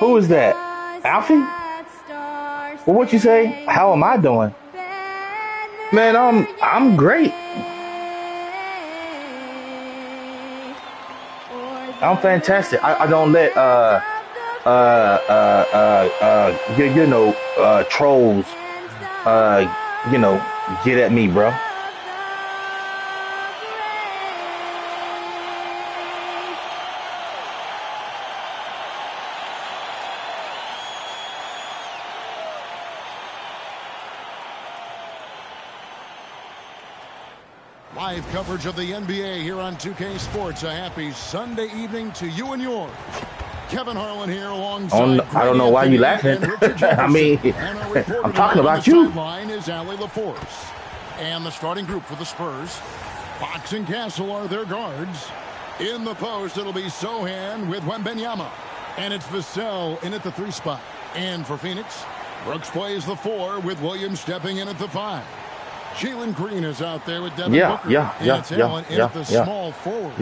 Who is that? Alfie? Well, what you say? How am I doing? Man, I'm great. I'm fantastic. I don't let trolls get at me, bro. Live coverage of the NBA here on 2K Sports. A happy Sunday evening to you and yours. Kevin Harlan here alongside. I don't know why you laughing. I mean, I'm talking about you. Line is Ali LaForce. And the starting group for the Spurs. Fox and Castle are their guards. In the post, it'll be Sohan with Wembanyama. And it's Vassell in at the 3 spot. And for Phoenix, Brooks plays the 4 with Williams stepping in at the 5. Jalen Green is out there with Devin Booker. Small forward.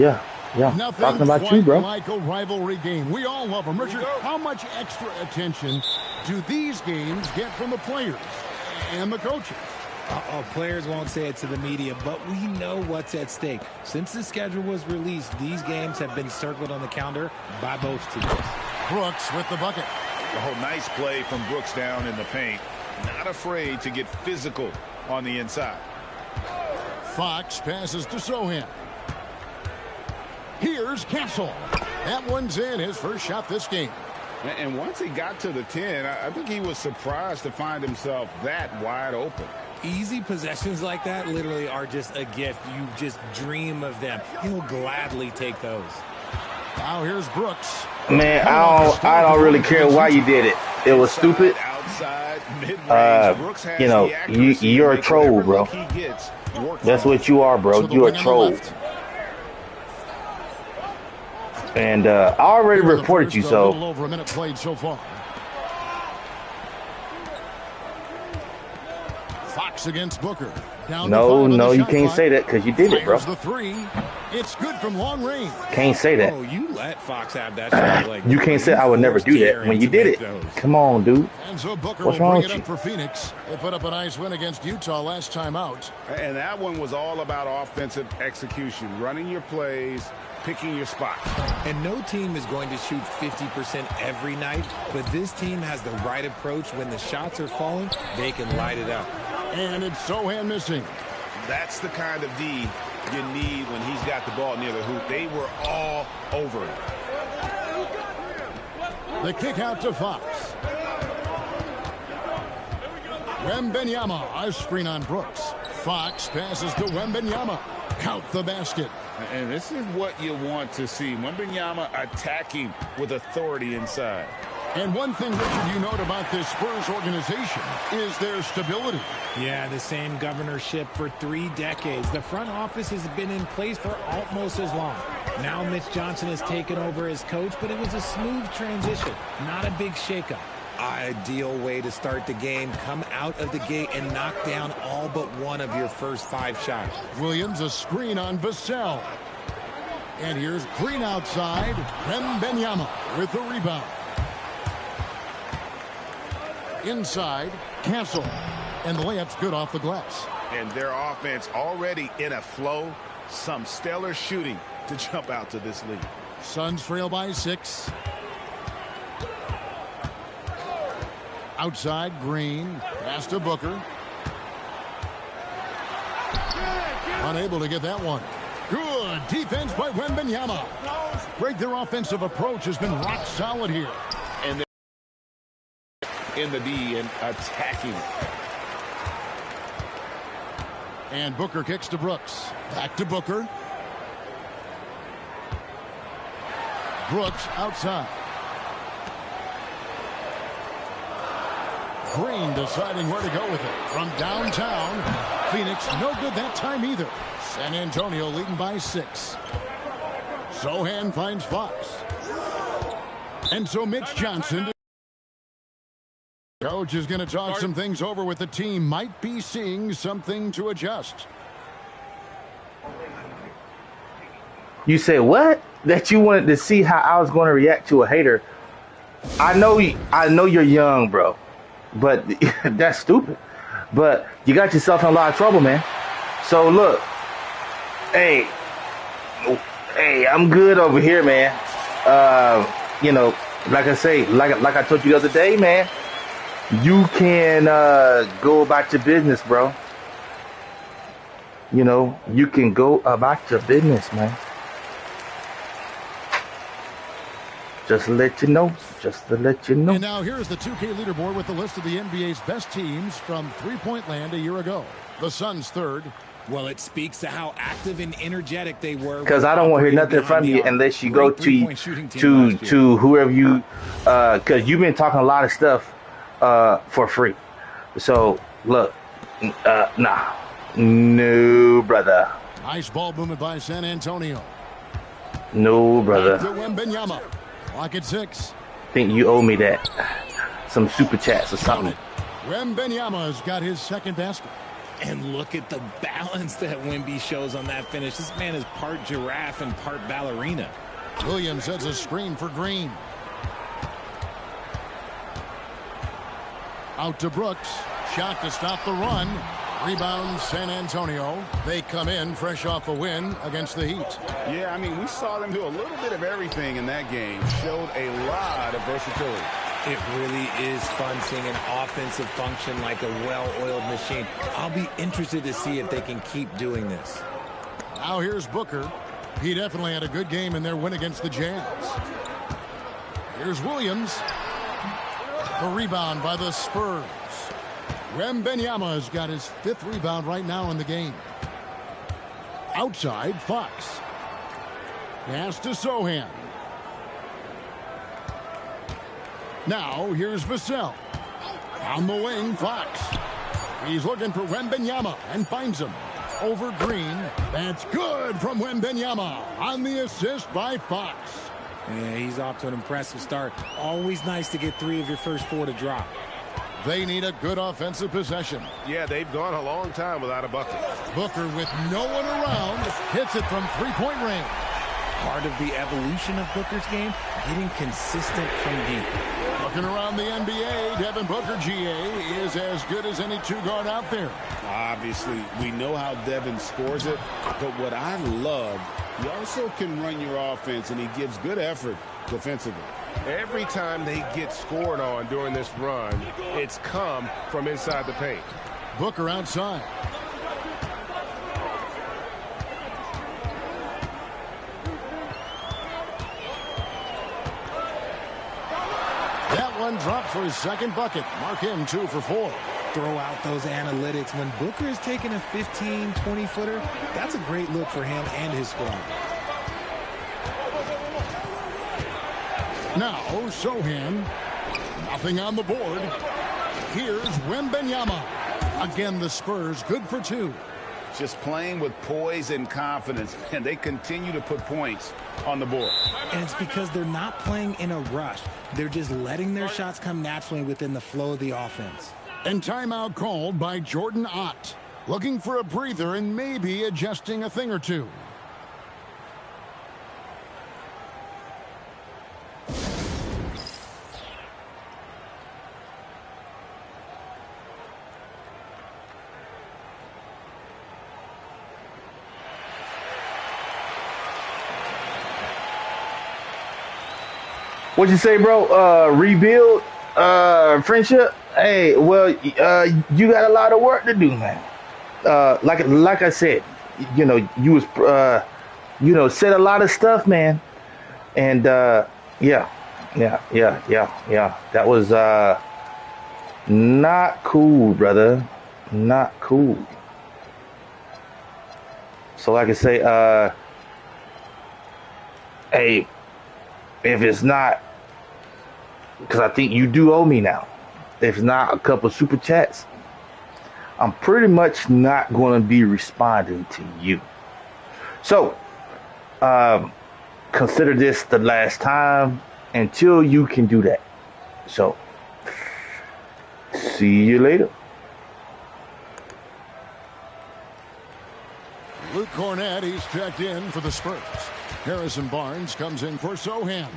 Nothing talking about you, bro. Like a rivalry game. We all love them. Richard, how much extra attention do these games get from the players and the coaches? Players won't say it to the media, but we know what's at stake. Since the schedule was released, these games have been circled on the calendar by both teams. Brooks with the bucket. Oh, nice play from Brooks down in the paint. Not afraid to get physical on the inside. Fox passes to Sohan. Here's Castle. That one's in, his first shot this game. And once he got to the 10, I think he was surprised to find himself that wide open. Easy possessions like that literally are just a gift. You just dream of them. He'll gladly take those. Now here's Brooks. Man, I don't really care why you did it. It was stupid. You're a troll, bro. That's what you are, bro. You're a troll. And I already reported you, so. A little over a minute played so far. Fox against Booker. No, you can't say that because you did it, bro. The 3. It's good from long range. Can't say that. Oh, you let Fox have that shot. Like, you can't say I would never do that when you did it. Come on, dude. And so Booker What's will wrong bring with it up for Phoenix. They put up a nice win against Utah last time out. And that one was all about offensive execution, running your plays, picking your spots. And no team is going to shoot 50% every night, but this team has the right approach. When the shots are falling, they can light it up. And it's Sohan missing. That's the kind of D you need when he's got the ball near the hoop. They were all over it. The kick out to Fox. Wembanyama, a screen on Brooks. Fox passes to Wembanyama. Count the basket. And this is what you want to see. Wembanyama attacking with authority inside. And one thing, Richard, you note about this Spurs organization is their stability. Yeah, the same governorship for 3 decades. The front office has been in place for almost as long. Now Mitch Johnson has taken over as coach, but it was a smooth transition, not a big shakeup. Ideal way to start the game. Come out of the gate and knock down all but one of your first 5 shots. Williams, a screen on Vassell. And here's Green outside. Wembanyama with the rebound. Inside, Castle. And the layup's good off the glass. And their offense already in a flow. Some stellar shooting to jump out to this lead. Suns trail by 6. Outside, Green. Pass to Booker. Unable to get that one. Good defense by Wembanyama. Great, their offensive approach has been rock solid here. And in the D and attacking. And Booker kicks to Brooks. Back to Booker. Brooks outside. Green deciding where to go with it. From downtown. Phoenix no good that time either. San Antonio leading by 6. Sohan finds Fox. And so Mitch Johnson. Coach is going to talk some things over with the team. Might be seeing something to adjust. You say what? That you wanted to see how I was going to react to a hater. I know you're young, bro, but that's stupid. But you got yourself in a lot of trouble, man. So look, hey, hey, I'm good over here, man. You know, like I say, like I told you the other day, man. You can go about your business, bro. You know, you can go about your business, man. Just to let you know. Just to let you know. And now here's the 2K leaderboard with the list of the NBA's best teams from three-point land a year ago. The Suns third. Well, it speaks to how active and energetic they were. Because I don't want to hear nothing from you unless you go to whoever you, because you've been talking a lot of stuff for free. So look, nah, no, brother. Nice ball movement by San Antonio. No, brother. Back to Wembanyama. Clock at 6. I think you owe me that. Some super chats or something. Wembanyama's got his second basket. And look at the balance that Wemby shows on that finish. This man is part giraffe and part ballerina. Williams sets a screen for Green. Out to Brooks. Shot to stop the run. Rebound San Antonio. They come in fresh off a win against the Heat. Yeah, I mean, we saw them do a little bit of everything in that game. Showed a lot of versatility. It really is fun seeing an offensive function like a well-oiled machine. I'll be interested to see if they can keep doing this. Now here's Booker. He definitely had a good game in their win against the Jazz. Here's Williams. The rebound by the Spurs. Wembanyama has got his 5th rebound right now in the game. Outside, Fox. Pass to Sohan. Now, here's Vassell. On the wing, Fox. He's looking for Wembanyama and finds him. Over Green. That's good from Wembanyama on the assist by Fox. Yeah, he's off to an impressive start. Always nice to get 3 of your first 4 to drop. They need a good offensive possession. Yeah, they've gone a long time without a bucket. Booker with no one around hits it from three-point range. Part of the evolution of Booker's game, getting consistent from deep. Looking around the NBA, Devin Booker, GA, is as good as any two-guard out there. Obviously, we know how Devin scores it, but what I love, he also can run your offense, and he gives good effort defensively. Every time they get scored on during this run, it's come from inside the paint. Booker outside. That one dropped for his second bucket. Mark him 2 for 4. Throw out those analytics. When Booker is taking a 15, 20-footer, that's a great look for him and his squad. Now, Sohan. Nothing on the board. Here's Wembanyama. Again, the Spurs good for 2. Just playing with poise and confidence, and they continue to put points on the board. And it's because they're not playing in a rush. They're just letting their shots come naturally within the flow of the offense. And timeout called by Jordan Ott. Looking for a breather and maybe adjusting a thing or two. What'd you say, bro? Rebuild friendship? Hey, well, you got a lot of work to do, man. Like I said, you know, you was said a lot of stuff, man. And yeah. That was not cool, brother. Not cool. So like I say, hey, if it's not, because I think you do owe me now. If it's not a couple super chats, I'm pretty much not going to be responding to you. So, consider this the last time until you can do that. So, see you later. Luke Cornett, he's checked in for the Spurs. Harrison Barnes comes in for Sohan.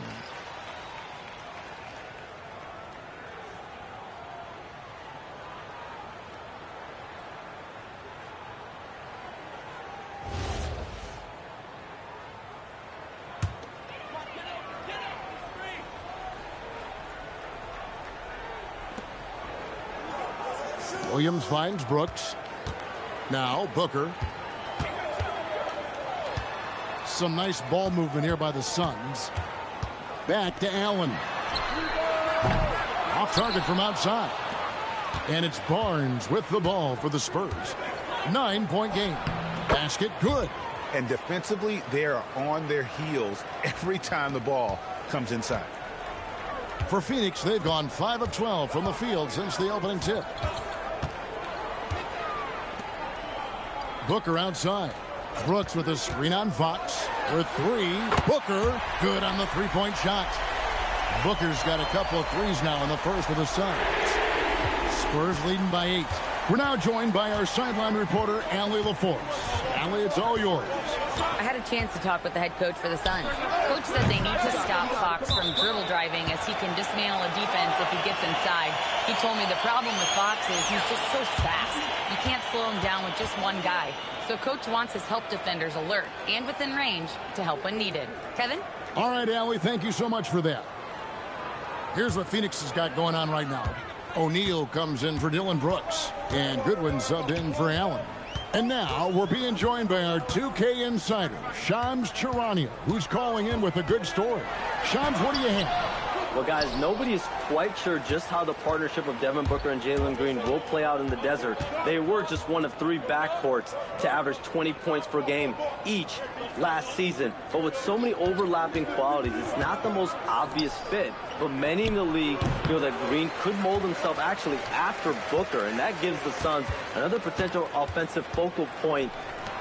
Williams finds Brooks. Now Booker. Some nice ball movement here by the Suns. Back to Allen. Off target from outside. And it's Barnes with the ball for the Spurs. 9-point game. Basket good. And defensively, they are on their heels every time the ball comes inside. For Phoenix, they've gone 5 of 12 from the field since the opening tip. Booker outside. Brooks with a screen on Fox. For 3. Booker, good on the three-point shot. Booker's got a couple of threes now in the first for the Suns. Spurs leading by 8. We're now joined by our sideline reporter, Allie LaForce. Allie, it's all yours. I had a chance to talk with the head coach for the Suns. Coach said they need to stop Fox from dribble driving as he can dismantle a defense if he gets inside. He told me the problem with Fox is he's just so fast. You can't slow him down with just one guy. So Coach wants his help defenders alert and within range to help when needed. Kevin? All right, Allie, thank you so much for that. Here's what Phoenix has got going on right now. O'Neal comes in for Dylan Brooks, and Goodwin subbed in for Allen. And now we're being joined by our 2K insider, Shams Charania, who's calling in with a good story. Shams, what do you have? Well, guys, nobody is quite sure just how the partnership of Devin Booker and Jalen Green will play out in the desert. They were just one of 3 backcourts to average 20 points per game each last season. But with so many overlapping qualities, it's not the most obvious fit. But many in the league feel that Green could mold himself actually after Booker, and that gives the Suns another potential offensive focal point.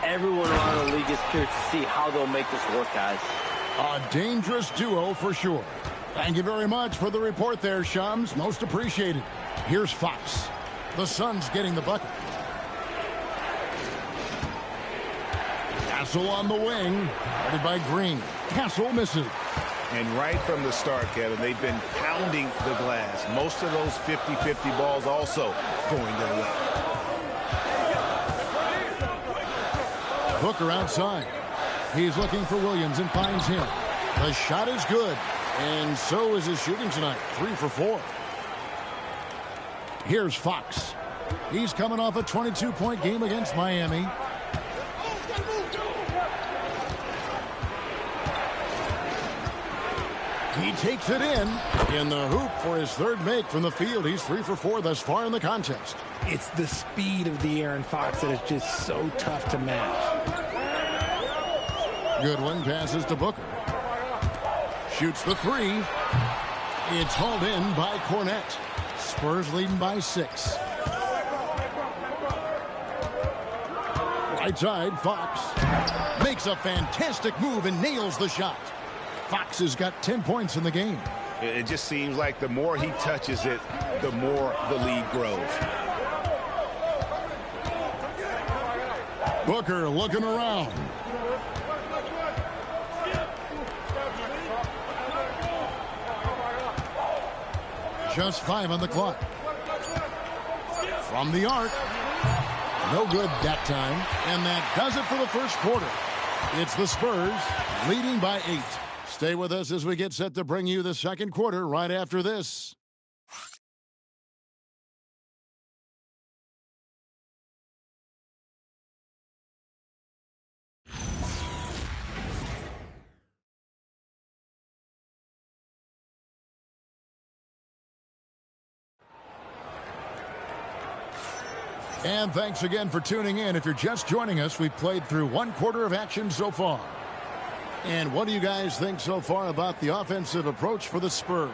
Everyone around the league is curious to see how they'll make this work, guys. A dangerous duo for sure. Thank you very much for the report there, Shams. Most appreciated. Here's Fox. The Suns getting the bucket. Castle on the wing. Guarded by Green. Castle misses. And right from the start, Kevin, they've been pounding the glass. Most of those 50-50 balls also going their way. Booker outside. He's looking for Williams and finds him. The shot is good. And so is his shooting tonight. 3 for 4. Here's Fox. He's coming off a 22-point game against Miami. He takes it in the hoop for his third make from the field. He's 3 for 4 thus far in the contest. It's the speed of the Aaron Fox that is just so tough to match. Goodwin passes to Booker. Shoots the 3. It's hauled in by Cornette. Spurs leading by 6. Right side, Fox makes a fantastic move and nails the shot. Fox has got 10 points in the game. It just seems like the more he touches it, the more the lead grows. Booker looking around. Just 5 on the clock. From the arc. No good that time. And that does it for the first quarter. It's the Spurs leading by 8. Stay with us as we get set to bring you the second quarter right after this. And thanks again for tuning in. If you're just joining us, we've played through 1 quarter of action so far. And what do you guys think so far about the offensive approach for the Spurs?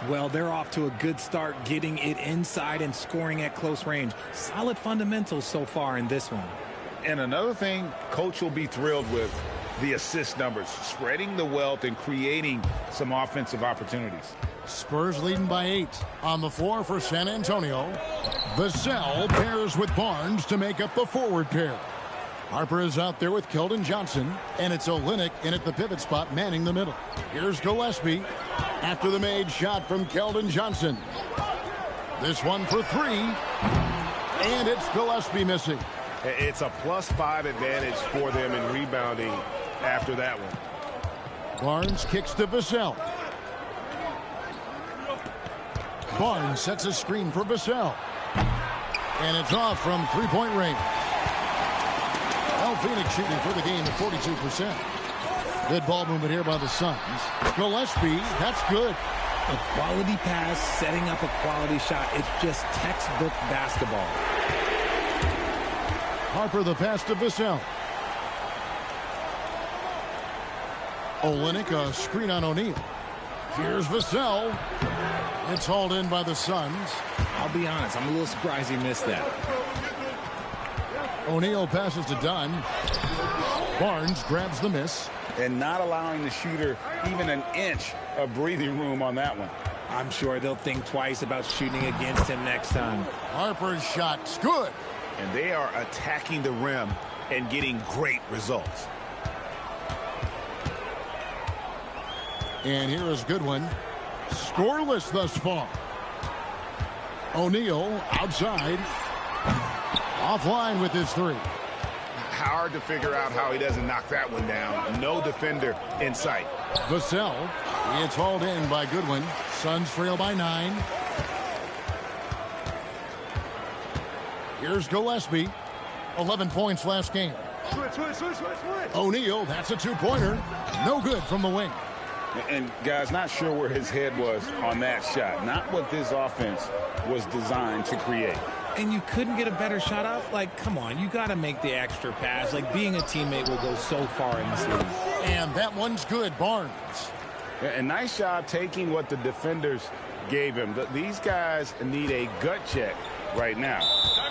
Well, they're off to a good start getting it inside and scoring at close range. Solid fundamentals so far in this one. And another thing Coach will be thrilled with, the assist numbers, spreading the wealth and creating some offensive opportunities. Spurs leading by 8. On the floor for San Antonio. Vassell pairs with Barnes to make up the forward pair. Harper is out there with Keldon Johnson, and it's Olynyk in at the pivot spot manning the middle. Here's Gillespie after the made shot from Keldon Johnson. This one for 3, and it's Gillespie missing. It's a +5 advantage for them in rebounding after that one. Barnes kicks to Vassell. Barnes sets a screen for Vassell. And it's off from three-point range. Phoenix shooting for the game at 42%. Good ball movement here by the Suns. Gillespie, that's good. A quality pass, setting up a quality shot. It's just textbook basketball. Harper the pass to Vassell. Olynyk, a screen on O'Neal. Here's Vassell. It's hauled in by the Suns. I'll be honest, I'm a little surprised he missed that. O'Neal passes to Dunn. Barnes grabs the miss. And not allowing the shooter even an inch of breathing room on that one. I'm sure they'll think twice about shooting against him next time. Harper's shot's good. And they are attacking the rim and getting great results. And here is Goodwin. Scoreless thus far. O'Neal outside. Offline with his three. Hard to figure out how he doesn't knock that one down. No defender in sight. Vassell. It's hauled in by Goodwin. Suns trail by 9. Here's Gillespie. 11 points last game. O'Neal, that's a two-pointer. No good from the wing. And, guys, not sure where his head was on that shot. Not what this offense was designed to create. And you couldn't get a better shot off? Like, come on, you got to make the extra pass. Like, being a teammate will go so far in this league. And that one's good, Barnes. And nice job taking what the defenders gave him. These guys need a gut check right now.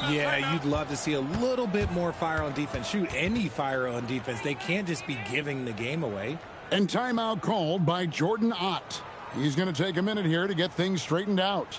Yeah, you'd love to see a little bit more fire on defense. Shoot, any fire on defense. They can't just be giving the game away. And timeout called by Jordan Ott. He's going to take a minute here to get things straightened out.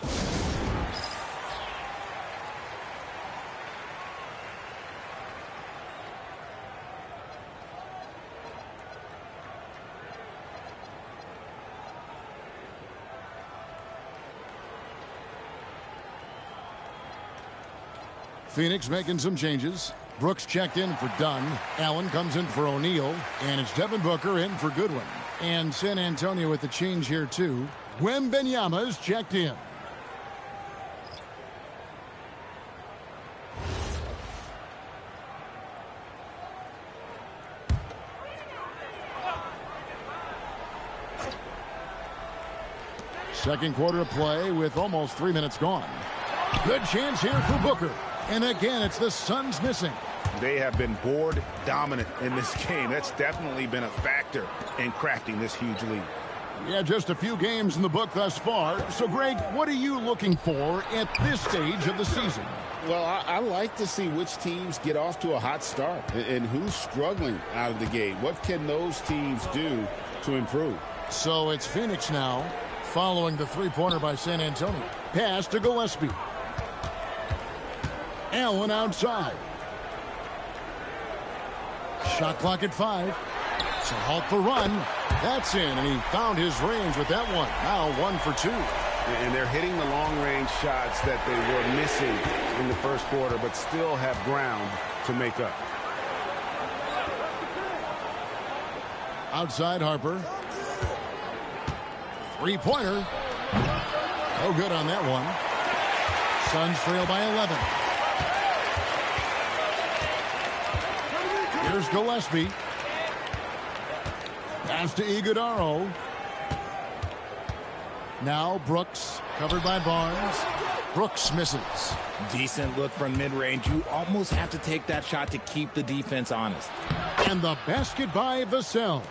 Phoenix making some changes. Brooks checked in for Dunn. Allen comes in for O'Neal. And it's Devin Booker in for Goodwin. And San Antonio with the change here, too. Wembanyama's checked in. Second quarter of play with almost 3 minutes gone. Good chance here for Booker. And again, it's the Suns missing. They have been board dominant in this game. That's definitely been a factor in crafting this huge lead. Yeah, just a few games in the book thus far. So, Greg, what are you looking for at this stage of the season? Well, I like to see which teams get off to a hot start and who's struggling out of the gate. What can those teams do to improve? So it's Phoenix now, following the three-pointer by San Antonio. Pass to Gillespie. Allen outside. Shot clock at 5. So halt the run. That's in, and he found his range with that one. Now 1 for 2. And they're hitting the long-range shots that they were missing in the first quarter, but still have ground to make up. Outside Harper. Three-pointer. No good on that one. Suns trail by 11. Here's Gillespie. Pass to Iguodaro. Now Brooks, covered by Barnes. Brooks misses. Decent look from mid-range. You almost have to take that shot to keep the defense honest. And the basket by Vassell.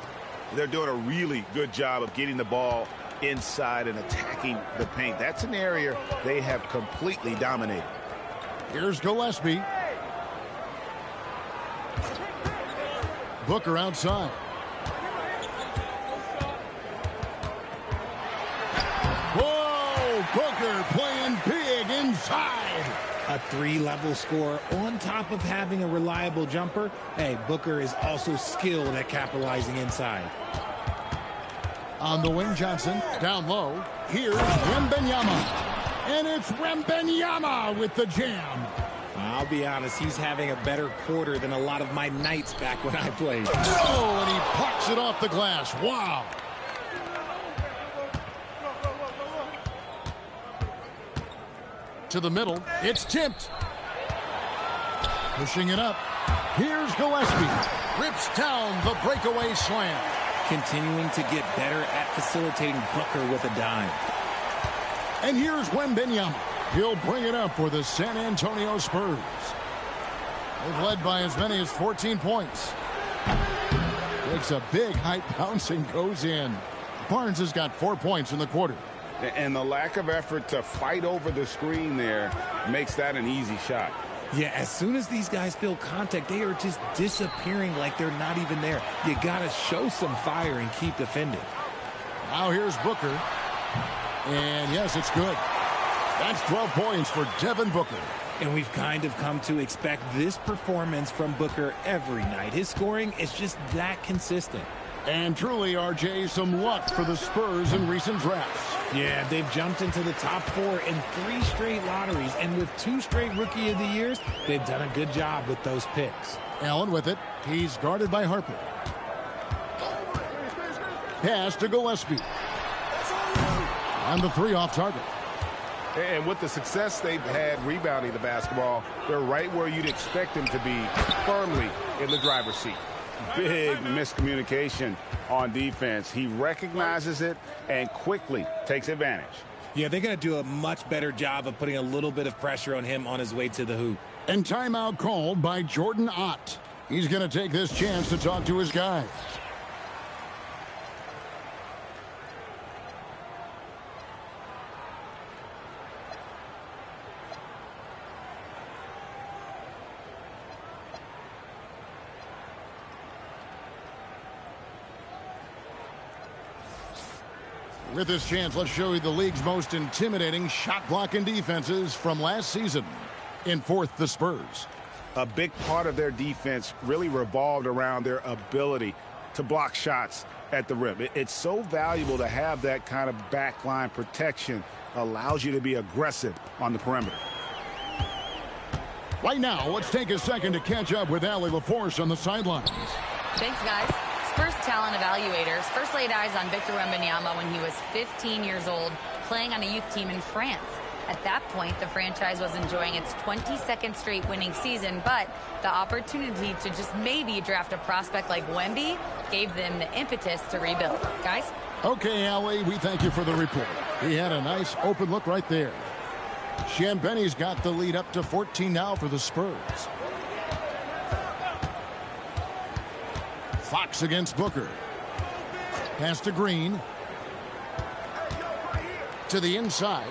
They're doing a really good job of getting the ball inside and attacking the paint. That's an area they have completely dominated. Here's Gillespie. Booker outside. Whoa! Booker playing big inside. A 3-level score on top of having a reliable jumper. Hey, Booker is also skilled at capitalizing inside. On the wing, Johnson. Down low. Here's Wembanyama. And it's Wembanyama with the jam. I'll be honest, he's having a better quarter than a lot of my nights back when I played. Oh, and he pucks it off the glass. Wow. To the middle. It's tipped. Pushing it up. Here's Gillespie. Rips down the breakaway slam. Continuing to get better at facilitating Booker with a dime. And here's Wembanyama. He'll bring it up for the San Antonio Spurs. They've led by as many as 14 points. Takes a big high bounce and goes in. Barnes has got 4 points in the quarter. And the lack of effort to fight over the screen there makes that an easy shot. Yeah, as soon as these guys feel contact, they are just disappearing like they're not even there. You got to show some fire and keep defending. Now here's Booker. And yes, it's good. That's 12 points for Devin Booker. And we've kind of come to expect this performance from Booker every night. His scoring is just that consistent. And truly, RJ, some luck for the Spurs in recent drafts. Yeah, they've jumped into the top 4 in 3 straight lotteries. And with 2 straight Rookie of the Years, they've done a good job with those picks. Allen with it. He's guarded by Harper. Pass to Gillespie. And the 3 off target. And with the success they've had rebounding the basketball, they're right where you'd expect them to be, firmly in the driver's seat. Big miscommunication on defense. He recognizes it and quickly takes advantage. Yeah, they're going to do a much better job of putting a little bit of pressure on him on his way to the hoop. And timeout called by Jordan Ott. He's going to take this chance to talk to his guys. With this chance, let's show you the league's most intimidating shot blocking defenses from last season. In 4th, the Spurs. A big part of their defense really revolved around their ability to block shots at the rim. It's so valuable to have that kind of backline protection. Allows you to be aggressive on the perimeter. Right now, let's take a second to catch up with Allie LaForce on the sidelines. Thanks, guys. Spurs talent evaluators first laid eyes on Victor Wembanyama when he was 15 years old, playing on a youth team in France. At that point, the franchise was enjoying its 22nd straight winning season, but the opportunity to just maybe draft a prospect like Wemby gave them the impetus to rebuild. Guys? Okay, Allie, we thank you for the report. He had a nice open look right there. Champagne's got the lead up to 14 now for the Spurs. Fox against Booker. Pass to Green. To the inside.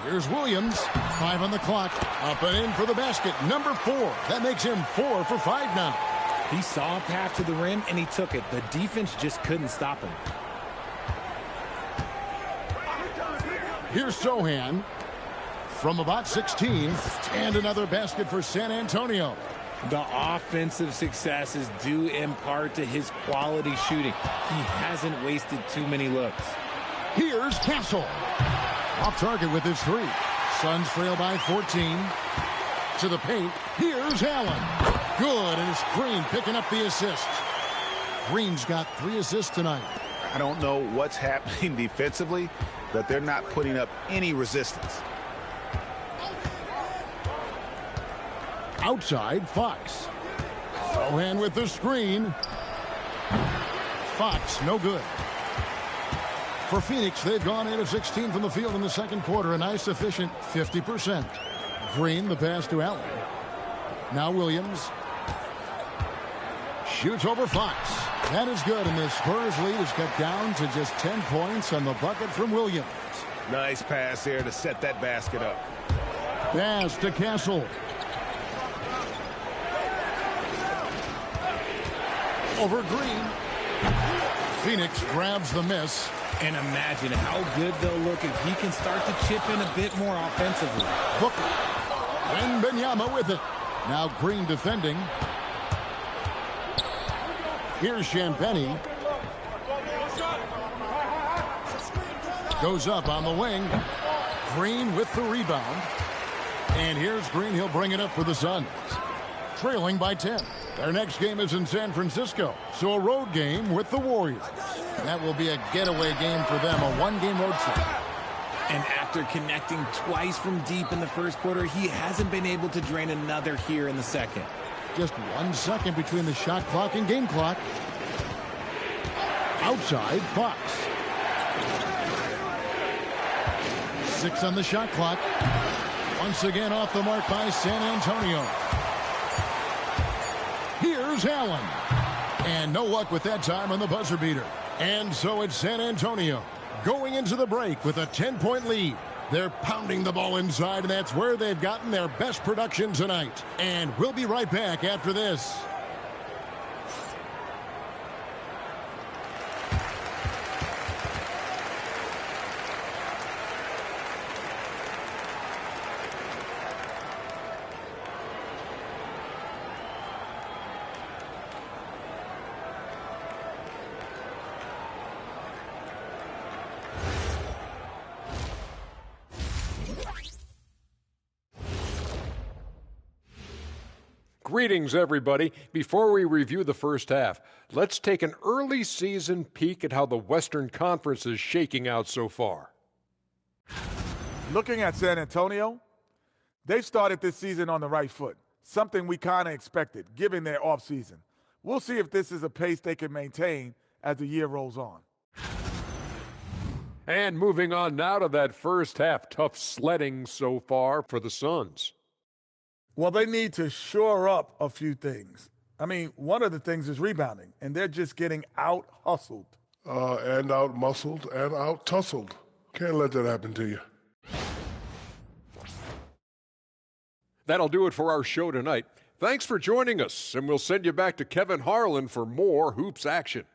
Here's Williams. 5 on the clock. Up and in for the basket. Number 4. That makes him 4 for 5 now. He saw a path to the rim, and he took it. The defense just couldn't stop him. Here's Sohan. From about 16. And another basket for San Antonio. The offensive success is due in part to his quality shooting. He hasn't wasted too many looks. Here's Castle. Off target with his 3. Suns trail by 14. To the paint. Here's Allen. Good, and it's Green picking up the assist. Green's got 3 assists tonight. I don't know what's happening defensively, but they're not putting up any resistance. Outside, Fox. Sohan with the screen. Fox, no good. For Phoenix, they've gone 8 of 16 from the field in the second quarter. A nice, efficient 50%. Green, the pass to Allen. Now Williams. Shoots over Fox. That is good, and the Spurs lead is cut down to just 10 points on the bucket from Williams. Nice pass there to set that basket up. Pass to Castle. Over Green. Phoenix grabs the miss. And imagine how good they'll look if he can start to chip in a bit more offensively. Booker. Wembanyama with it. Now Green defending. Here's Champagnie. Goes up on the wing. Green with the rebound. And here's Green. He'll bring it up for the Suns. Trailing by 10. Their next game is in San Francisco, so a road game with the Warriors. That will be a getaway game for them, a one-game road trip. And after connecting twice from deep in the first quarter, he hasn't been able to drain another here in the second. Just 1 second between the shot clock and game clock. Outside, Fox. 6 on the shot clock. Once again off the mark by San Antonio. Here's Allen. And no luck with that time on the buzzer beater. And so it's San Antonio going into the break with a 10-point lead. They're pounding the ball inside, and that's where they've gotten their best production tonight. And we'll be right back after this. Greetings, everybody. Before we review the first half, let's take an early season peek at how the Western Conference is shaking out so far. Looking at San Antonio, they've started this season on the right foot, something we kind of expected, given their offseason. We'll see if this is a pace they can maintain as the year rolls on. And moving on now to that first half, tough sledding so far for the Suns. Well, they need to shore up a few things. I mean, one of the things is rebounding, and they're just getting out-hustled. And out-muscled and out-tussled. Can't let that happen to you. That'll do it for our show tonight. Thanks for joining us, and we'll send you back to Kevin Harlan for more hoops action.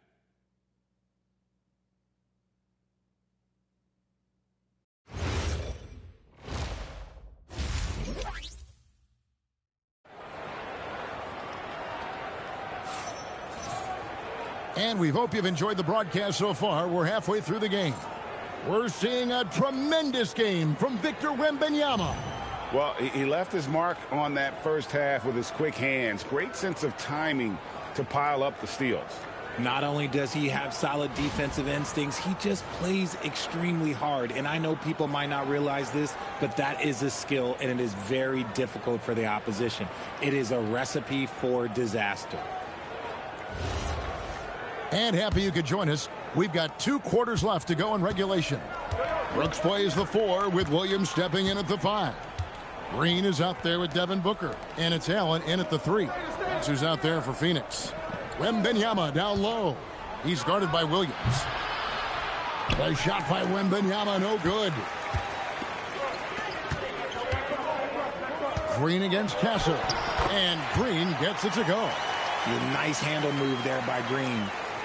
And we hope you've enjoyed the broadcast so far. We're halfway through the game. We're seeing a tremendous game from Victor Wembanyama. Well, he left his mark on that first half with his quick hands. Great sense of timing to pile up the steals. Not only does he have solid defensive instincts, he just plays extremely hard. And I know people might not realize this, but that is a skill, and it is very difficult for the opposition. It is a recipe for disaster. And happy you could join us. We've got 2 quarters left to go in regulation. Brooks plays the 4 with Williams stepping in at the 5. Green is out there with Devin Booker. And it's Allen in at the 3. That's who's out there for Phoenix. Wembanyama down low. He's guarded by Williams. The shot by Wembanyama, no good. Green against Castle. And Green gets it to go. A nice handle move there by Green.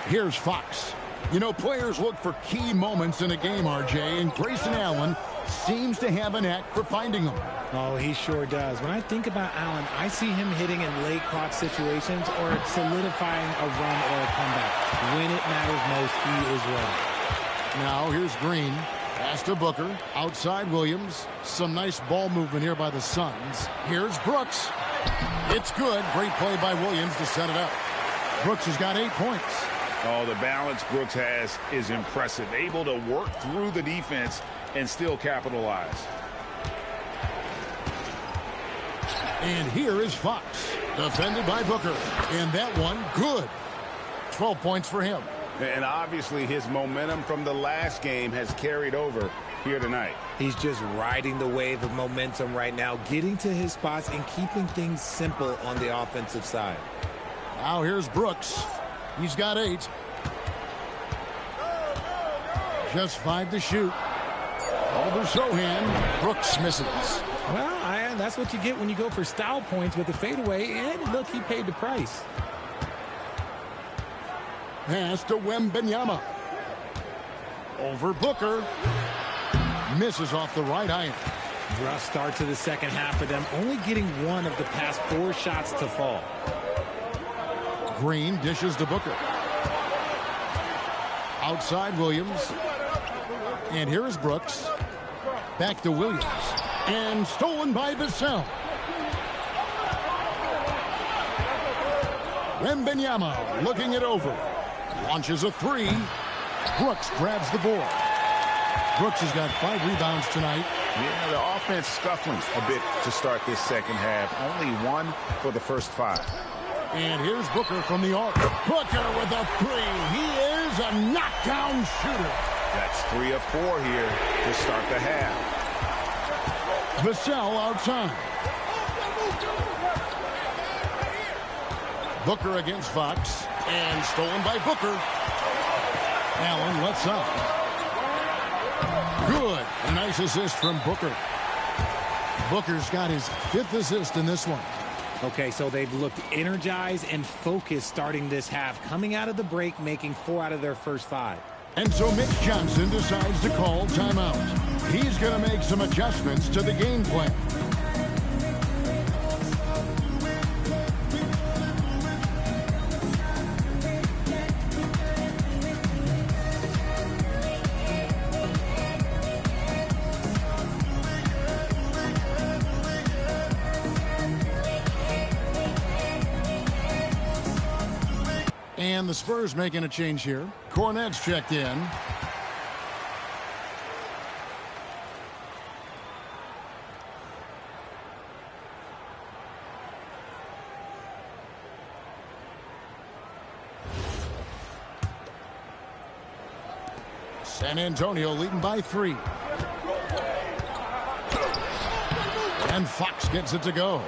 Here's Fox. You know, players look for key moments in a game, RJ, and Grayson Allen seems to have a knack for finding them. Oh, he sure does. When I think about Allen, I see him hitting in late clock situations or solidifying a run or a comeback. When it matters most, he is ready. Now, here's Green. Pass to Booker. Outside Williams. Some nice ball movement here by the Suns. Here's Brooks. It's good. Great play by Williams to set it up. Brooks has got 8 points. Oh, the balance Brooks has is impressive. Able to work through the defense and still capitalize. And here is Fox, defended by Booker. And that one, good. 12 points for him. And obviously his momentum from the last game has carried over here tonight. He's just riding the wave of momentum right now, getting to his spots and keeping things simple on the offensive side. Now here's Brooks. He's got 8. Just 5 to shoot. Over Sohan. Brooks misses. Well, that's what you get when you go for style points with the fadeaway. And look, he paid the price. Pass to Wembanyama. Over Booker. Misses off the right iron. Rough start to the second half for them, only getting 1 of the past 4 shots to fall. Green dishes to Booker. Outside Williams. And here is Brooks. Back to Williams. And stolen by Vassell. Wembanyama looking it over. Launches a 3. Brooks grabs the board. Brooks has got 5 rebounds tonight. Yeah, the offense scuffling a bit to start this second half. Only 1 for the first 5. And here's Booker from the arc. Booker with a 3. He is a knockdown shooter. That's 3 of 4 here to start the half. Vassell outside. Booker against Fox. And stolen by Booker. Allen lets up. Good. A nice assist from Booker. Booker's got his 5th assist in this one. Okay, so they've looked energized and focused starting this half, coming out of the break, making 4 out of their first 5. And so Mitch Johnson decides to call timeout. He's going to make some adjustments to the game plan. And the Spurs making a change here. Cornette's checked in. San Antonio leading by 3. And Fox gets it to go.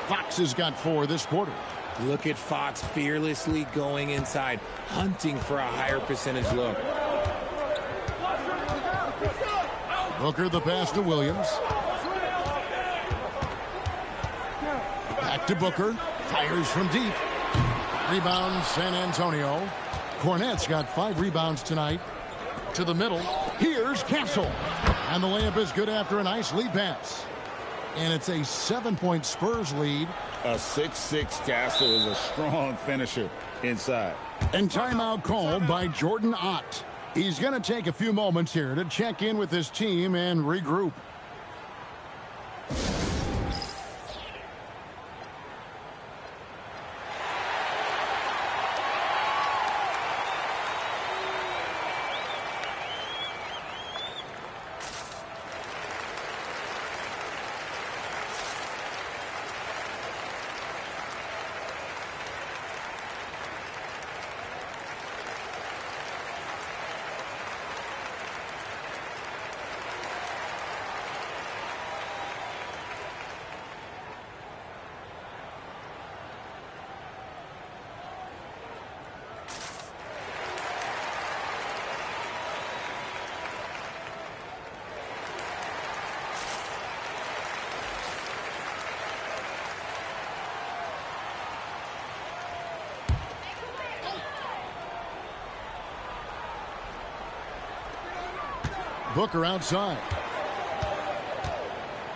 Fox has got 4 this quarter. Look at Fox fearlessly going inside, hunting for a higher percentage look. Booker the pass to Williams. Back to Booker. Fires from deep. Rebound San Antonio. Cornette's got 5 rebounds tonight. To the middle. Here's Castle. And the layup is good after a nice lead pass. And it's a 7-point Spurs lead. A 6'6" Castle is a strong finisher inside. And timeout called by Jordan Ott. He's going to take a few moments here to check in with his team and regroup. Booker outside.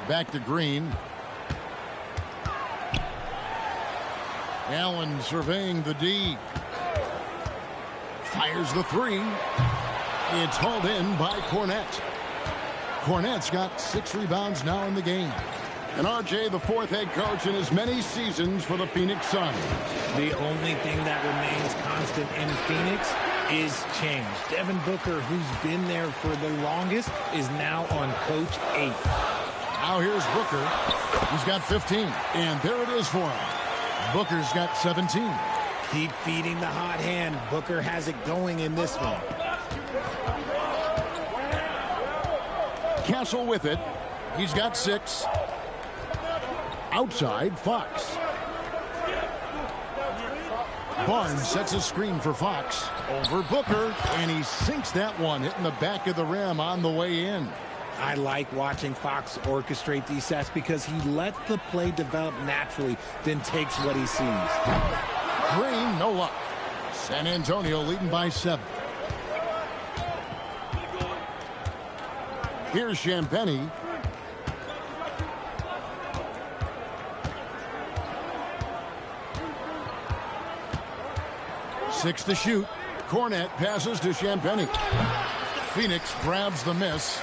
Back to Green. Allen surveying the D. Fires the 3. It's hauled in by Cornette. Cornette's got 6 rebounds now in the game. And RJ, the 4th head coach in as many seasons for the Phoenix Suns. The only thing that remains constant in Phoenix is change. Devin Booker, who's been there for the longest, is now on coach 8. Now here's Booker. He's got 15. And there it is for him. Booker's got 17. Keep feeding the hot hand. Booker has it going in this one. Castle with it. He's got 6. Outside, Fox. Barnes sets a screen for Fox. Over Booker, and he sinks that one, hitting the back of the rim on the way in. I like watching Fox orchestrate these sets because he lets the play develop naturally, then takes what he sees. Green, no luck. San Antonio leading by 7. Here's Champagnie. Six to shoot. Cornette passes to Champagnie. Phoenix grabs the miss.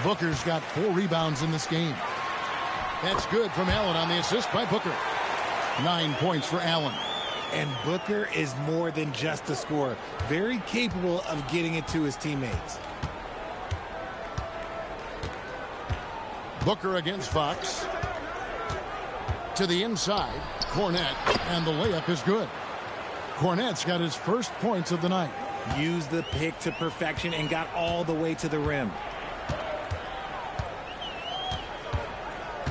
Booker's got 4 rebounds in this game. That's good from Allen on the assist by Booker. 9 points for Allen. And Booker is more than just a scorer. Very capable of getting it to his teammates. Booker against Fox. To the inside, Cornette, and the layup is good. Cornette's got his first points of the night. Used the pick to perfection and got all the way to the rim.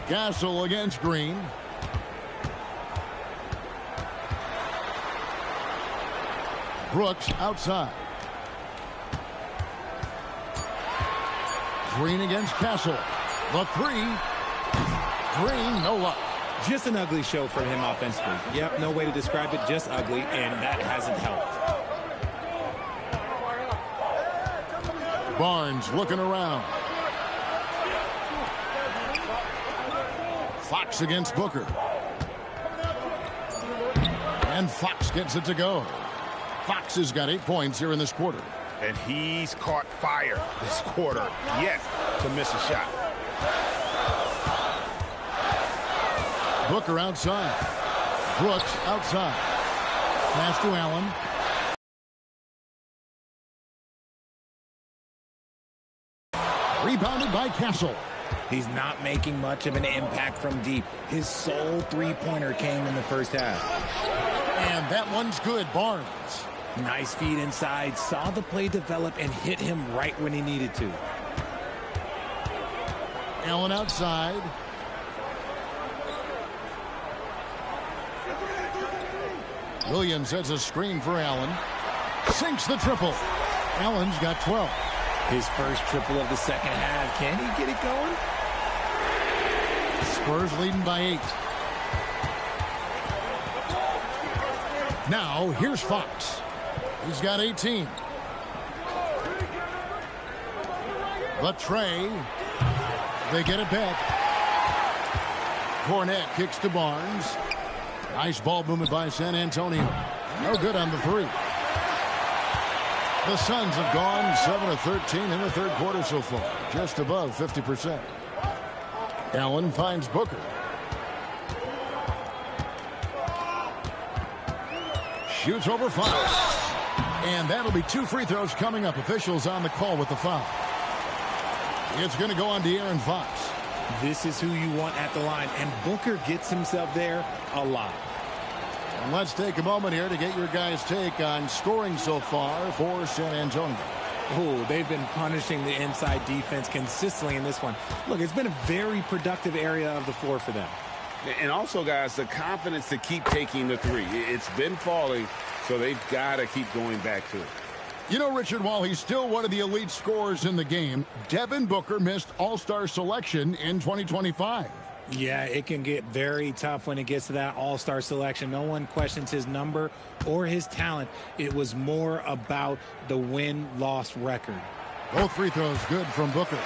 Gasol against Green. Brooks outside. Green against Castle. The three. Green, no luck. Just an ugly show for him offensively. Yep, no way to describe it, just ugly, and that hasn't helped. Barnes looking around. Fox against Booker. And Fox gets it to go. Fox has got 8 points here in this quarter. And he's caught fire this quarter, yet to miss a shot. Booker outside. Brooks outside. Pass to Allen. Rebounded by Castle. He's not making much of an impact from deep. His sole three-pointer came in the first half. And that one's good. Barnes. Nice feed inside. Saw the play develop and hit him right when he needed to. Allen outside. Williams sets a screen for Allen. Sinks the triple. Allen's got 12. His first triple of the second half. Can he get it going? Spurs leading by 8. Now, here's Fox. He's got 18. The tray. They get it back. Cornette kicks to Barnes. Nice ball movement by San Antonio. No good on the three. The Suns have gone 7 of 13 in the third quarter so far. Just above 50%. Allen finds Booker. Shoots over Fox. And that'll be 2 free throws coming up. Officials on the call with the foul. It's going to go on De'Aaron Fox. This is who you want at the line, and Booker gets himself there a lot. And let's take a moment here to get your guys' take on scoring so far for San Antonio. Oh, they've been punishing the inside defense consistently in this one. Look, it's been a very productive area of the floor for them. And also, guys, the confidence to keep taking the three. It's been falling, so they've got to keep going back to it. You know, Richard, while he's still one of the elite scorers in the game, Devin Booker missed All-Star selection in 2025. Yeah, it can get very tough when it gets to that All-Star selection. No one questions his number or his talent. It was more about the win-loss record. Both free throws good from Booker.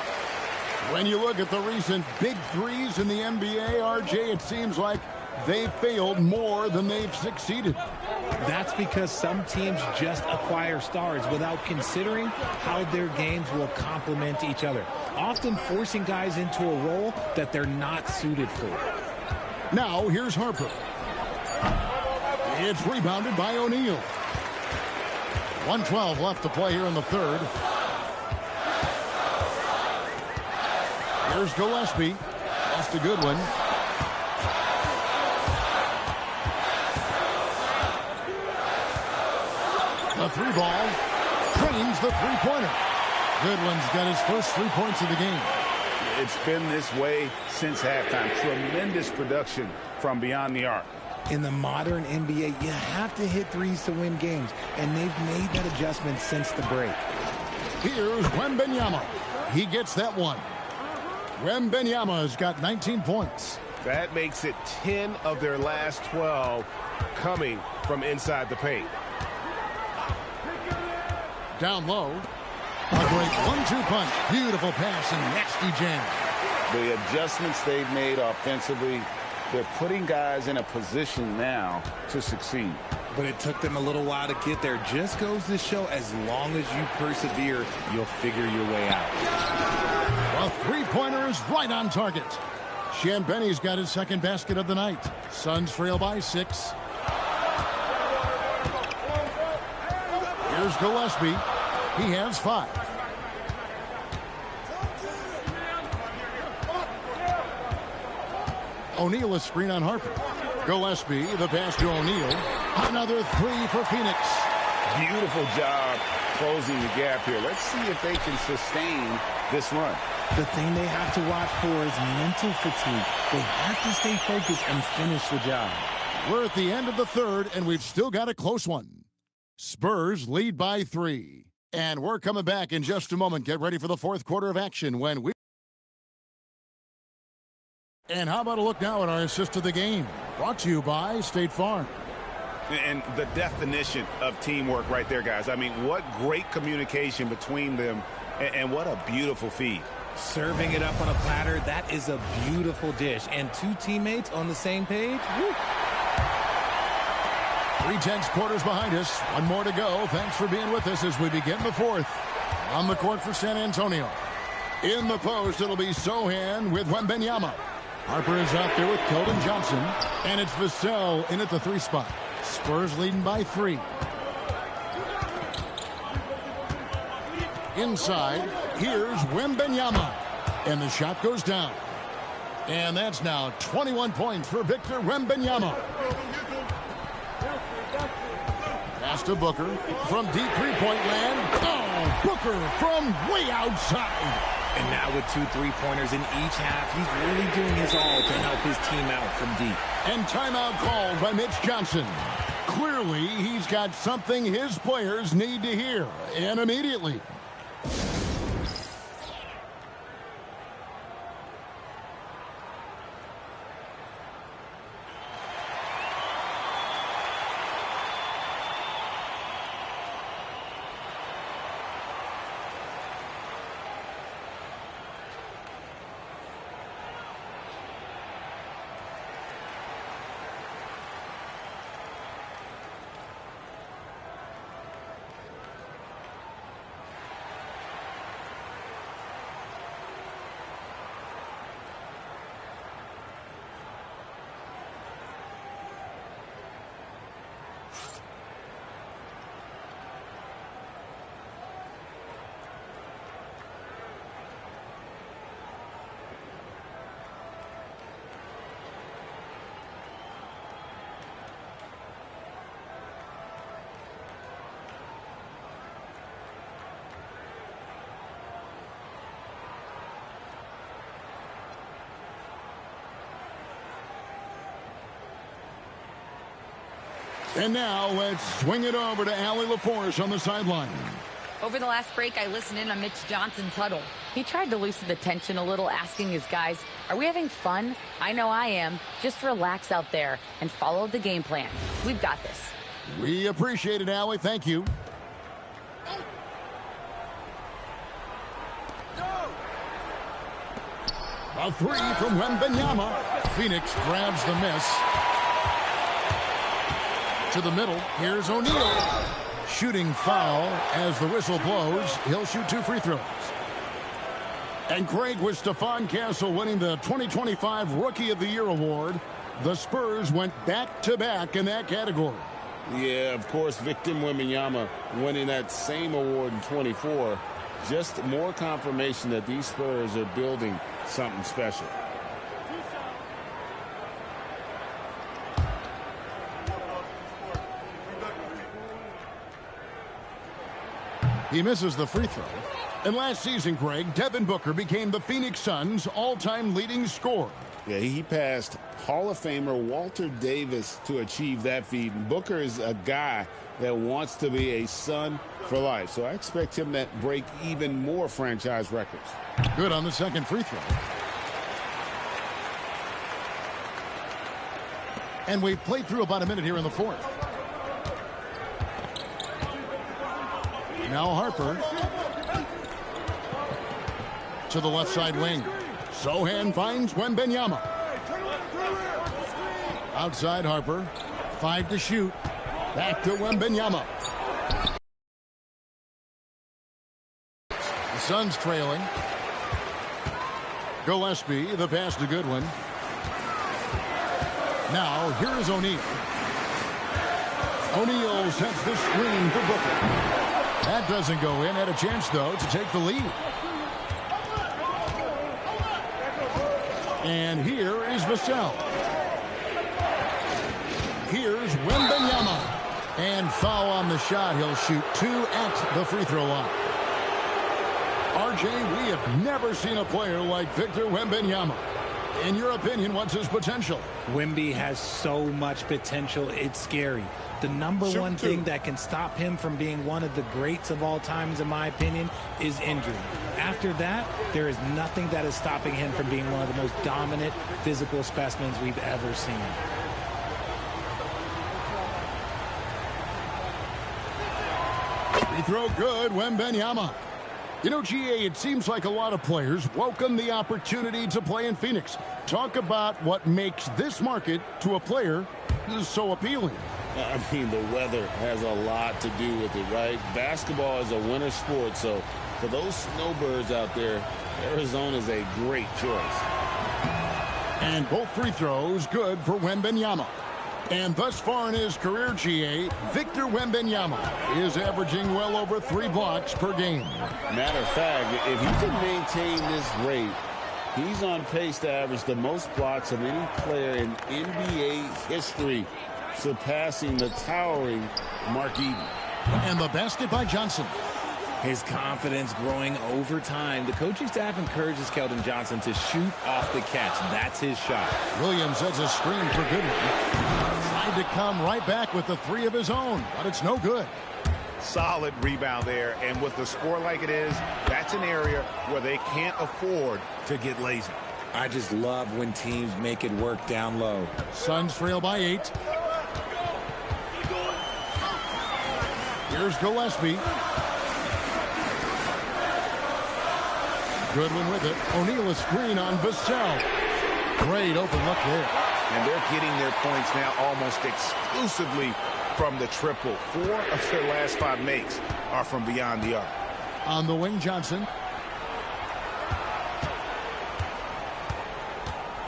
When you look at the recent big threes in the NBA, RJ, it seems like they failed more than they've succeeded. That's because some teams just acquire stars without considering how their games will complement each other, often forcing guys into a role that they're not suited for. Now, here's Harper. It's rebounded by O'Neal. 1:12 left to play here in the third. Here's Gillespie. Lost a good one. The three ball trains the three-pointer. Goodwin's got his first 3 points of the game. It's been this way since halftime. Tremendous production from beyond the arc. In the modern NBA, you have to hit threes to win games, and they've made that adjustment since the break. Here's Wembanyama. He gets that one. Wembanyama has got 19 points. That makes it 10 of their last 12 coming from inside the paint. Down low. A great 1-2 punch. Beautiful pass and nasty jam. The adjustments they've made offensively, they're putting guys in a position now to succeed. But it took them a little while to get there. Just goes to show, as long as you persevere, you'll figure your way out. A three-pointer is right on target. Champagne's got his second basket of the night. Suns trail by 6. Here's Gillespie. He has 5. O'Neal a screen on Harper. Gillespie, the pass to O'Neal. Another three for Phoenix. Beautiful job closing the gap here. Let's see if they can sustain this run. The thing they have to watch for is mental fatigue. They have to stay focused and finish the job. We're at the end of the third, and we've still got a close one. Spurs lead by 3. And we're coming back in just a moment. Get ready for the fourth quarter of action when we... And how about a look now at our assist of the game? Brought to you by State Farm. And the definition of teamwork right there, guys. I mean, what great communication between them, and what a beautiful feed. Serving it up on a platter, that is a beautiful dish. And two teammates on the same page. Woo. 3/10 quarters behind us. One more to go. Thanks for being with us as we begin the fourth. On the court for San Antonio. In the post, it'll be Sohan with Wembanyama. Harper is out there with Keldon Johnson. And it's Vassell in at the 3 spot. Spurs leading by 3. Inside, here's Wembanyama. And the shot goes down. And that's now 21 points for Victor Wembanyama. Pass to Booker from deep three-point land. Oh, Booker from way outside. And now with 2 3-pointers in each half, he's really doing his all to help his team out from deep. And timeout called by Mitch Johnson. Clearly, he's got something his players need to hear, and immediately. And now let's swing it over to Allie LaForce on the sideline. Over the last break, I listened in on Mitch Johnson's huddle. He tried to loosen the tension a little, asking his guys, are we having fun? I know I am. Just relax out there and follow the game plan. We've got this. We appreciate it, Allie. Thank you. A 3 from Wembanyama. Phoenix grabs the miss. To the middle. Here's O'Neal. Shooting foul as the whistle blows. He'll shoot 2 free throws. And Craig, with Stephon Castle winning the 2025 Rookie of the Year award, the Spurs went back-to-back in that category. Yeah, of course, Victor Wembanyama winning that same award in 24. Just more confirmation that these Spurs are building something special. He misses the free throw. And last season, Greg, Devin Booker became the Phoenix Suns' all-time leading scorer. Yeah, he passed Hall of Famer Walter Davis to achieve that feat. Booker is a guy that wants to be a Sun for life. So I expect him to break even more franchise records. Good on the second free throw. And we've played through about a minute here in the fourth. Now Harper to the left side wing. Sohan finds Wembanyama. Outside Harper. 5 to shoot. Back to Wembanyama. The Suns trailing. Gillespie, the pass to Goodwin. Now here is O'Neal. O'Neal sets the screen for Booker. That doesn't go in. Had a chance, though, to take the lead. And here is Vassell. Here's Wembanyama. And foul on the shot. He'll shoot 2 at the free throw line. RJ, we have never seen a player like Victor Wembanyama. In your opinion, what's his potential? Wemby has so much potential, it's scary. The number one thing that can stop him from being one of the greats of all times, in my opinion, is injury. After that, there is nothing that is stopping him from being one of the most dominant physical specimens we've ever seen. Free throw good, Wembanyama. You know, GA, it seems like a lot of players welcome the opportunity to play in Phoenix. Talk about what makes this market to a player so appealing. I mean, the weather has a lot to do with it, right? Basketball is a winter sport, so for those snowbirds out there, Arizona is a great choice. And both free throws good for Wembanyama. And thus far in his career, GA, Victor Wembanyama is averaging well over 3 blocks per game. Matter of fact, if he can maintain this rate, he's on pace to average the most blocks of any player in NBA history, surpassing the towering Mark Eaton. And the basket by Johnson. His confidence growing over time. The coaching staff encourages Keldon Johnson to shoot off the catch. That's his shot. Williams has a screen for Goodwin. Tried to come right back with the 3 of his own, but it's no good. Solid rebound there, and with the score like it is, that's an area where they can't afford to get lazy. I just love when teams make it work down low. Suns trail by 8. Here's Gillespie. Goodwin with it. O'Neal a screen on Vassell. Great open look there. And they're getting their points now almost exclusively from the triple. 4 of their last 5 makes are from beyond the arc. On the wing, Johnson.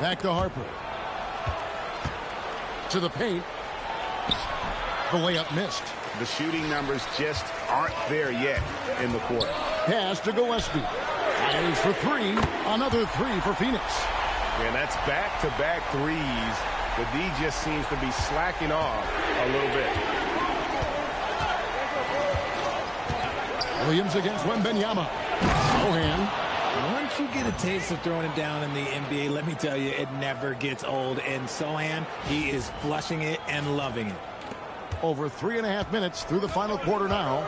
Back to Harper. To the paint. The layup missed. The shooting numbers just aren't there yet in the quarter. Pass to Gillespie. Fires for 3. Another 3 for Phoenix. And that's back-to-back threes. The D just seems to be slacking off a little bit. Williams against Wembanyama. Sohan. Once you get a taste of throwing it down in the NBA, let me tell you, it never gets old. And Sohan, he is flushing it and loving it. Over 3.5 minutes through the final quarter now.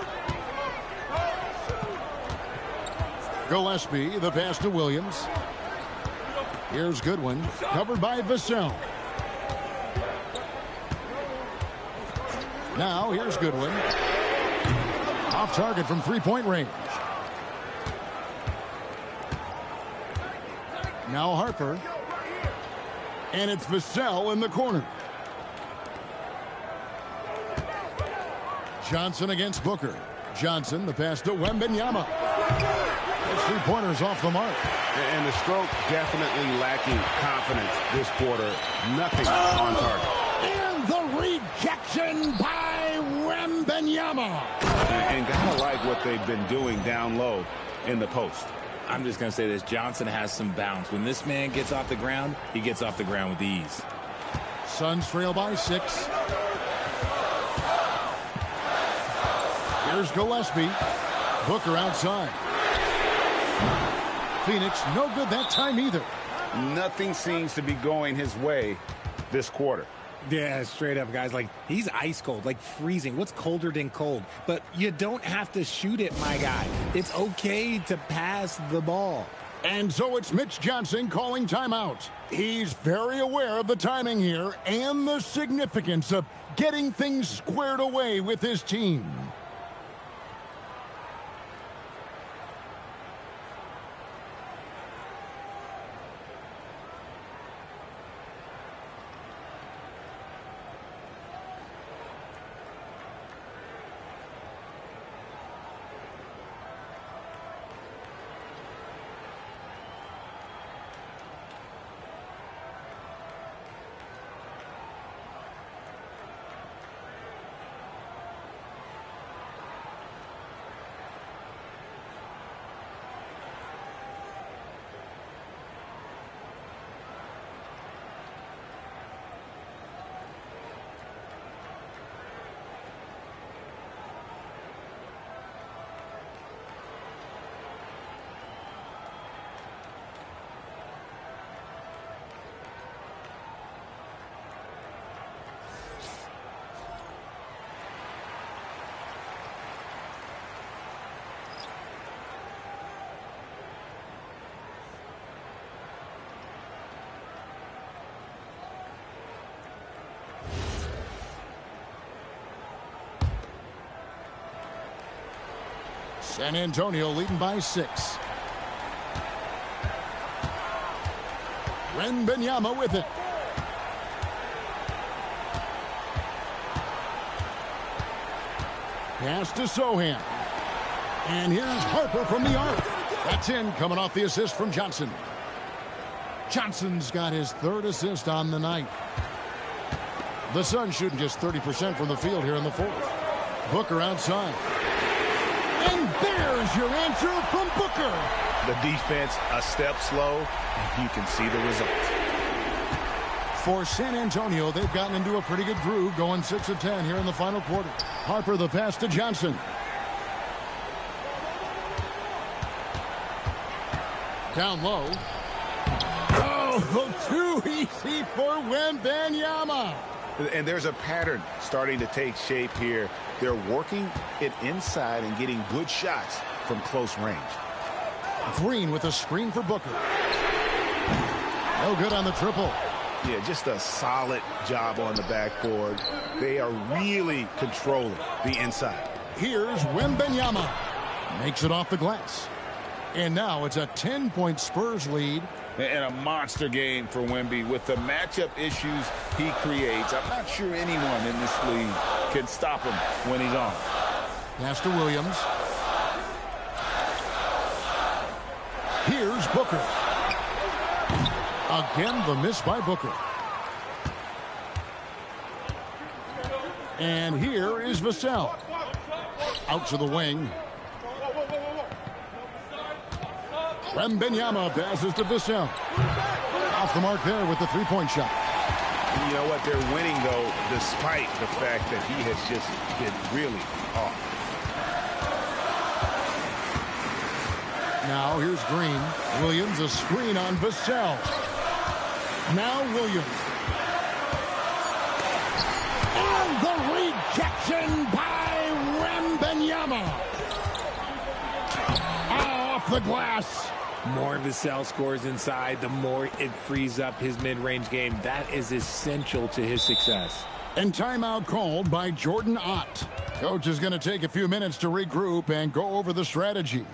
Gillespie, the pass to Williams. Here's Goodwin, covered by Vassell. Now here's Goodwin. Off target from 3-point range. Now Harper. And it's Vassell in the corner. Johnson against Booker. Johnson, the pass to Wembanyama. Those 3-pointers off the mark. And the stroke definitely lacking confidence this quarter. Nothing on target. And the rejection by Wembanyama. And gotta like what they've been doing down low in the post. I'm just going to say this. Johnson has some bounce. When this man gets off the ground, he gets off the ground with ease. Suns trail by 6. Here's Gillespie. Booker outside. Phoenix no good that time either. Nothing seems to be going his way this quarter. Yeah, straight up, guys. Like, he's ice cold, like freezing. What's colder than cold? But you don't have to shoot it, my guy. It's okay to pass the ball. And so it's Mitch Johnson calling timeout. He's very aware of the timing here and the significance of getting things squared away with his team. San Antonio leading by 6. Wembanyama with it. Pass to Sohan. And here's Harper from the arc. That's in, coming off the assist from Johnson. Johnson's got his 3rd assist on the night. The Suns shooting just 30% from the field here in the 4th. Booker outside. And there's your answer from Booker. The defense a step slow, and you can see the result. For San Antonio, they've gotten into a pretty good groove, going 6 of 10 here in the final quarter. Harper the pass to Johnson. Down low. Oh, too easy for Wembanyama. And there's a pattern starting to take shape here. They're working it inside and getting good shots from close range. Green with a screen for Booker. No good on the triple. Yeah, just a solid job on the backboard. They are really controlling the inside. Here's Wembanyama. Makes it off the glass. And now it's a 10-point Spurs lead. And a monster game for Wemby. With the matchup issues he creates, I'm not sure anyone in this league can stop him when he's on. Pass to Williams. Here's Booker. Again, the miss by Booker. And here is Vassell. Out to the wing. Wembanyama passes to Vassell. Off the mark there with the three-point shot. You know what? They're winning, though, despite the fact that he has just been really off. Now here's Green. Williams, a screen on Vassell. Now Williams. And the rejection by Wembanyama. Off the glass. More Vassell scores inside, the more it frees up his mid-range game. That is essential to his success. And timeout called by Jordan Ott. Coach is going to take a few minutes to regroup and go over the strategy.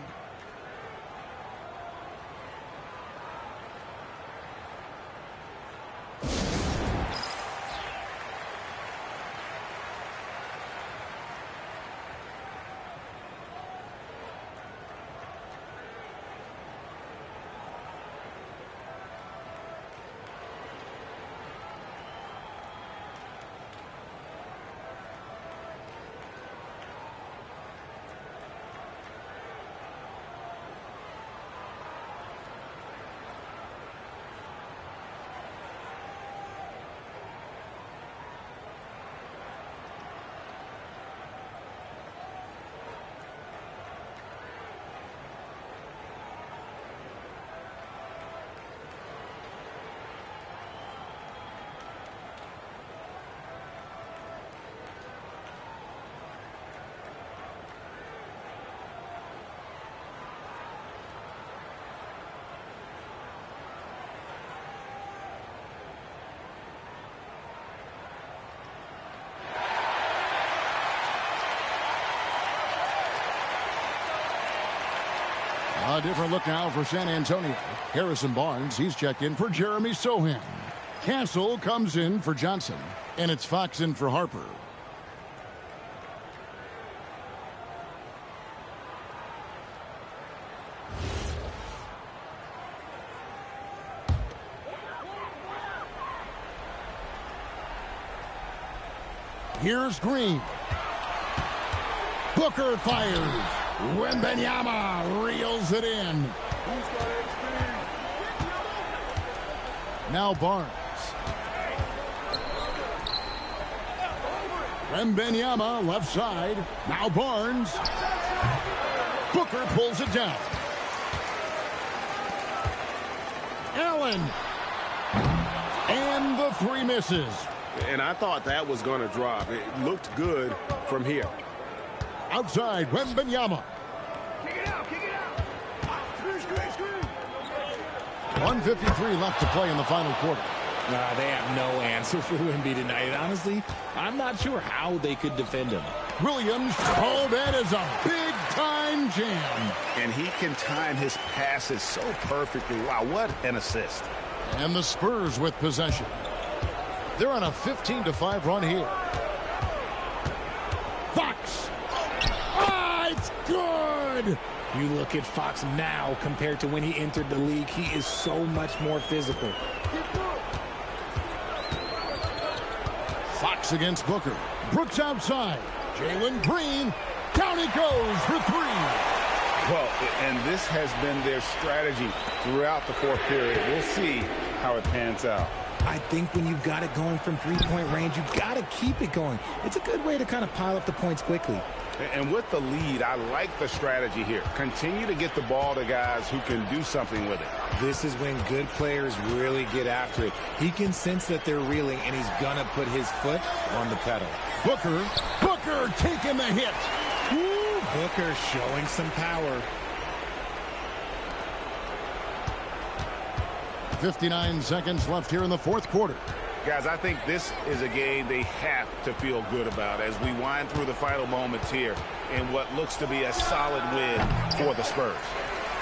A different look now for San Antonio. Harrison Barnes, he's checked in for Jeremy Sohan. Castle comes in for Johnson. And it's Fox in for Harper. Here's Green. Booker fires. Wembanyama reels it in. Now Barnes. Wembanyama left side. Now Barnes. Booker pulls it down. Allen. And the three misses. And I thought that was going to drop. It looked good from here. Outside, Wembanyama. Kick it out. 1:53 left to play in the final quarter. They have no answer for Wemby tonight. And honestly, I'm not sure how they could defend him. Williams. Oh, that is a big-time line jam. And he can time his passes so perfectly. Wow, what an assist. And the Spurs with possession. They're on a 15-5 run here. Fox. Ah, it's good. You look at Fox now compared to when he entered the league, he is so much more physical. Fox against Booker. Brooks outside. Jalen Green. Down he goes for three. Well, and this has been their strategy throughout the fourth period. We'll see how it pans out. I think when you've got it going from three-point range, you've got to keep it going. It's a good way to kind of pile up the points quickly. And with the lead, I like the strategy here. Continue to get the ball to guys who can do something with it. This is when good players really get after it. He can sense that they're reeling, and he's going to put his foot on the pedal. Booker taking the hit. Woo, Booker showing some power. 59 seconds left here in the fourth quarter. Guys, I think this is a game they have to feel good about as we wind through the final moments here in what looks to be a solid win for the Spurs.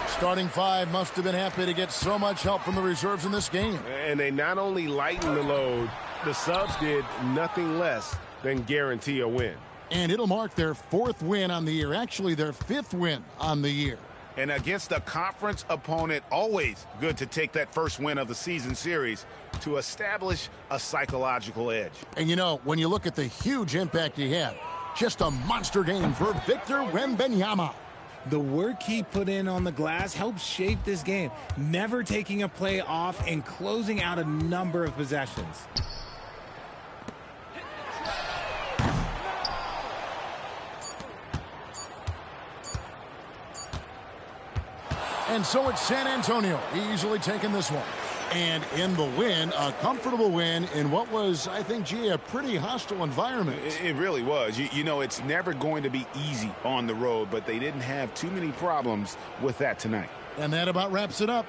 Starting five must have been happy to get so much help from the reserves in this game. And they not only lightened the load, the subs did nothing less than guarantee a win. And it'll mark their fourth win on the year, actually their fifth win on the year. And against a conference opponent, always good to take that first win of the season series to establish a psychological edge. And you know, when you look at the huge impact he had, just a monster game for Victor Wembanyama. The work he put in on the glass helped shape this game, never taking a play off and closing out a number of possessions. And so it's San Antonio easily taking this one. And in the win, a comfortable win in what was, I think, gee, a pretty hostile environment. It really was. You know, it's never going to be easy on the road, but they didn't have too many problems with that tonight. And that about wraps it up.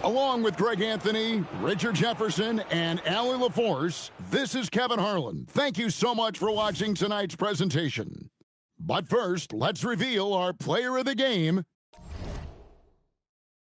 Along with Greg Anthony, Richard Jefferson, and Allie LaForce, this is Kevin Harlan. Thank you so much for watching tonight's presentation. But first, let's reveal our player of the game,